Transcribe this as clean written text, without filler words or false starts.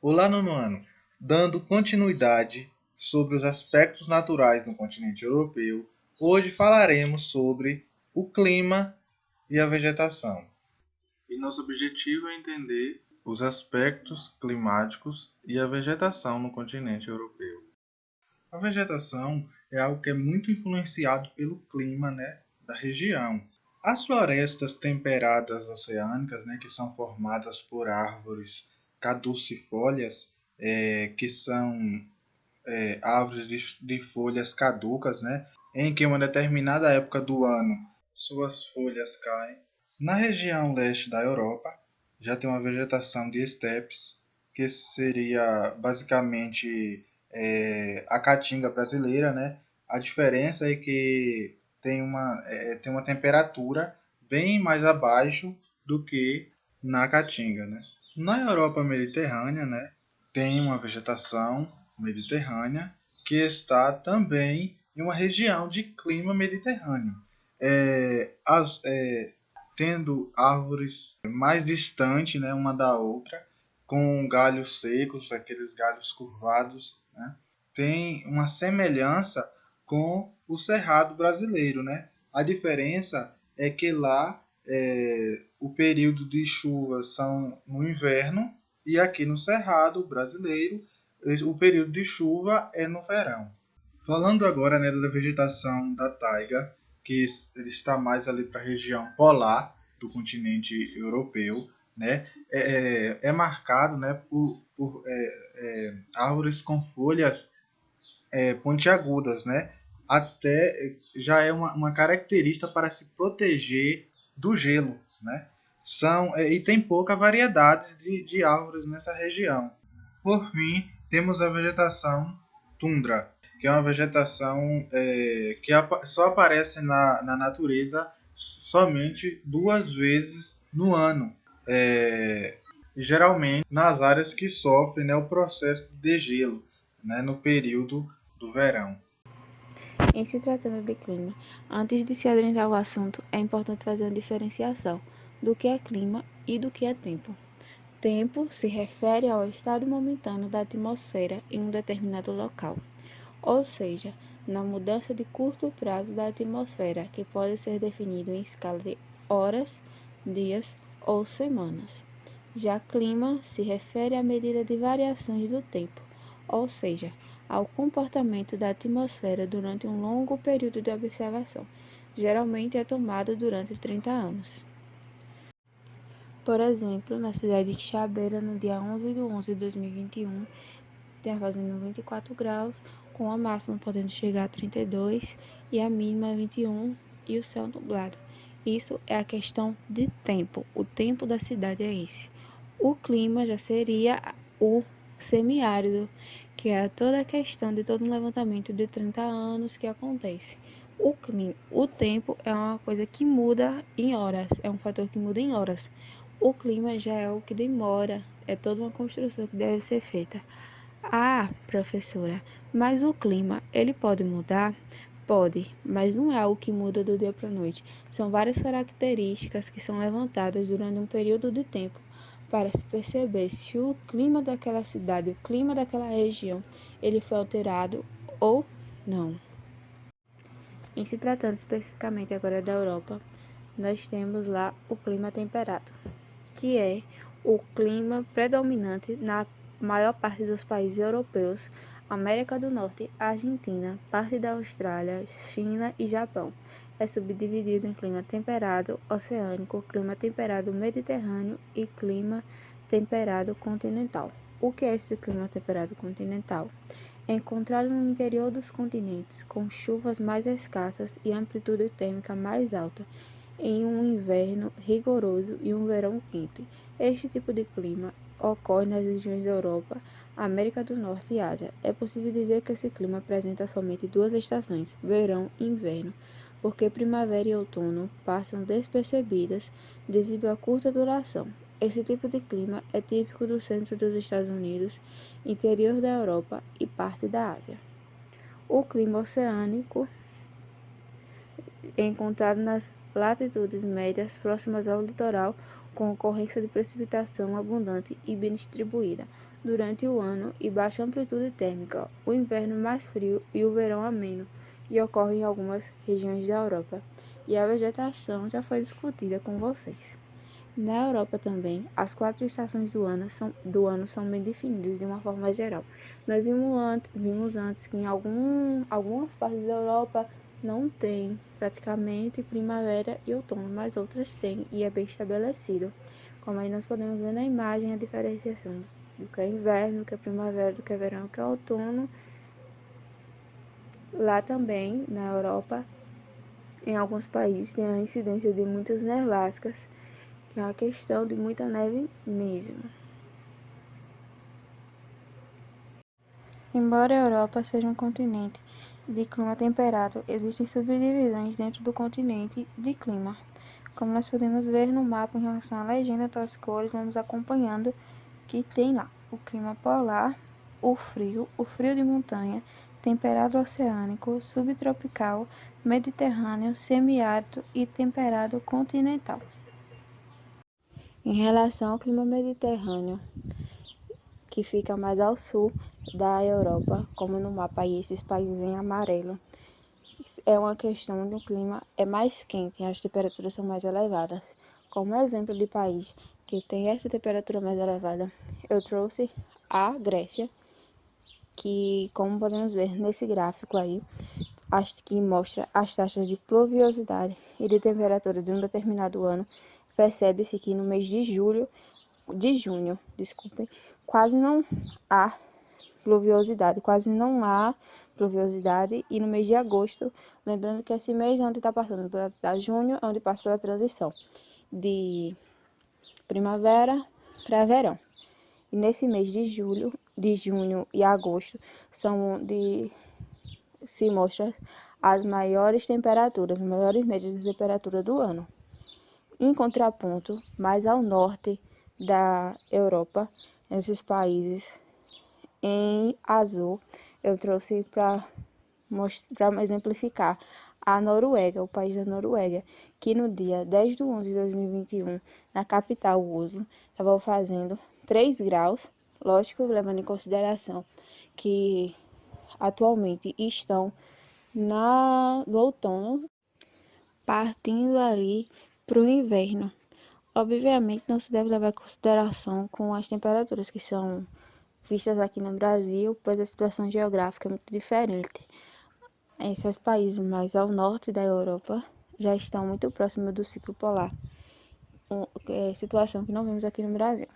Olá, nono ano. Dando continuidade sobre os aspectos naturais no continente europeu, hoje falaremos sobre o clima e a vegetação. E nosso objetivo é entender os aspectos climáticos e a vegetação no continente europeu. A vegetação é algo que é muito influenciado pelo clima, da região. As florestas temperadas oceânicas, que são formadas por árvores caducifólias, que são árvores de folhas caducas, em que uma determinada época do ano suas folhas caem. Na região leste da Europa já tem uma vegetação de estepes, que seria basicamente a caatinga brasileira, A diferença é que tem uma temperatura bem mais abaixo do que na caatinga, Na Europa mediterrânea, tem uma vegetação mediterrânea que está também em uma região de clima mediterrâneo, tendo árvores mais distantes, uma da outra, com galhos secos, aqueles galhos curvados, tem uma semelhança com o cerrado brasileiro, A diferença é que lá o período de chuvas são no inverno e aqui no cerrado brasileiro o período de chuva é no verão. Falando agora, da vegetação da taiga, que está mais ali para a região polar do continente europeu, é marcado, por árvores com folhas pontiagudas, Até já é uma característica para se proteger do gelo, e tem pouca variedade de árvores nessa região. Por fim, temos a vegetação tundra, que é uma vegetação que só aparece na natureza somente 2 vezes no ano, geralmente nas áreas que sofrem o processo de degelo, no período do verão. Em se tratando de clima, antes de se adentrar ao assunto, é importante fazer uma diferenciação do que é clima e do que é tempo. Tempo se refere ao estado momentâneo da atmosfera em um determinado local, ou seja, na mudança de curto prazo da atmosfera, que pode ser definido em escala de horas, dias ou semanas. Já clima se refere à medida de variações do tempo, ou seja, ao comportamento da atmosfera durante um longo período de observação. Geralmente é tomado durante 30 anos. Por exemplo, na cidade de Xabeira, no dia 11 de 11 de 2021, está fazendo 24 graus, com a máxima podendo chegar a 32 e a mínima 21 e o céu nublado. Isso é a questão de tempo. O tempo da cidade é esse. O clima já seria o semiárido, que é toda a questão de todo um levantamento de 30 anos que acontece. O tempo é uma coisa que muda em horas, é um fator que muda em horas. O clima já é o que demora, é toda uma construção que deve ser feita. Ah, professora, mas o clima, ele pode mudar? Pode, mas não é algo que muda do dia para a noite. São várias características que são levantadas durante um período de tempo para se perceber se o clima daquela cidade, o clima daquela região, ele foi alterado ou não. Em se tratando especificamente agora da Europa, nós temos lá o clima temperado, que é o clima predominante na maior parte dos países europeus, América do Norte, Argentina, parte da Austrália, China e Japão. É subdividido em clima temperado oceânico, clima temperado mediterrâneo e clima temperado continental. O que é esse clima temperado continental? É encontrado no interior dos continentes, com chuvas mais escassas e amplitude térmica mais alta, em um inverno rigoroso e um verão quente. Este tipo de clima ocorre nas regiões da Europa, América do Norte e Ásia. É possível dizer que esse clima apresenta somente duas estações, verão e inverno, porque primavera e outono passam despercebidas devido à curta duração. Esse tipo de clima é típico do centro dos Estados Unidos, interior da Europa e parte da Ásia. O clima oceânico é encontrado nas latitudes médias próximas ao litoral, com ocorrência de precipitação abundante e bem distribuída durante o ano e baixa amplitude térmica, o inverno mais frio e o verão ameno, e ocorre em algumas regiões da Europa. E a vegetação já foi discutida com vocês. Na Europa também, as 4 estações do ano são bem definidas de uma forma geral. Nós vimos antes que em algumas partes da Europa não tem praticamente primavera e outono, mas outras têm e é bem estabelecido. Como aí nós podemos ver na imagem a diferenciação do que é inverno, do que é primavera, do que é verão, do que é outono. Lá também, na Europa, em alguns países tem a incidência de muitas nevascas, que é uma questão de muita neve mesmo. Embora a Europa seja um continente de clima temperado, existem subdivisões dentro do continente de clima. Como nós podemos ver no mapa em relação à legenda das cores, vamos acompanhando que tem lá o clima polar, o frio de montanha, temperado oceânico, subtropical, mediterrâneo, semiárido e temperado continental. Em relação ao clima mediterrâneo, que fica mais ao sul da Europa, como no mapa aí, esses países em amarelo, é uma questão do clima é mais quente e as temperaturas são mais elevadas. Como exemplo de país que tem essa temperatura mais elevada, eu trouxe a Grécia, que, como podemos ver nesse gráfico aí, que mostra as taxas de pluviosidade e de temperatura de um determinado ano, percebe-se que no mês de junho, quase não há pluviosidade, e no mês de agosto, lembrando que esse mês é onde está passando da junho, onde passa pela transição de primavera para verão. E nesse mês de junho e agosto são onde se mostra as maiores temperaturas, as maiores médias de temperatura do ano. Em contraponto, mais ao norte da Europa, esses países em azul, eu trouxe para exemplificar a Noruega, o país da Noruega, que no dia 10 de 11 de 2021, na capital Oslo, estava fazendo 3 graus, lógico, levando em consideração que atualmente estão no outono, partindo ali para o inverno. Obviamente, não se deve levar em consideração com as temperaturas que são vistas aqui no Brasil, pois a situação geográfica é muito diferente. Esses países mais ao norte da Europa já estão muito próximos do ciclo polar, situação que não vemos aqui no Brasil.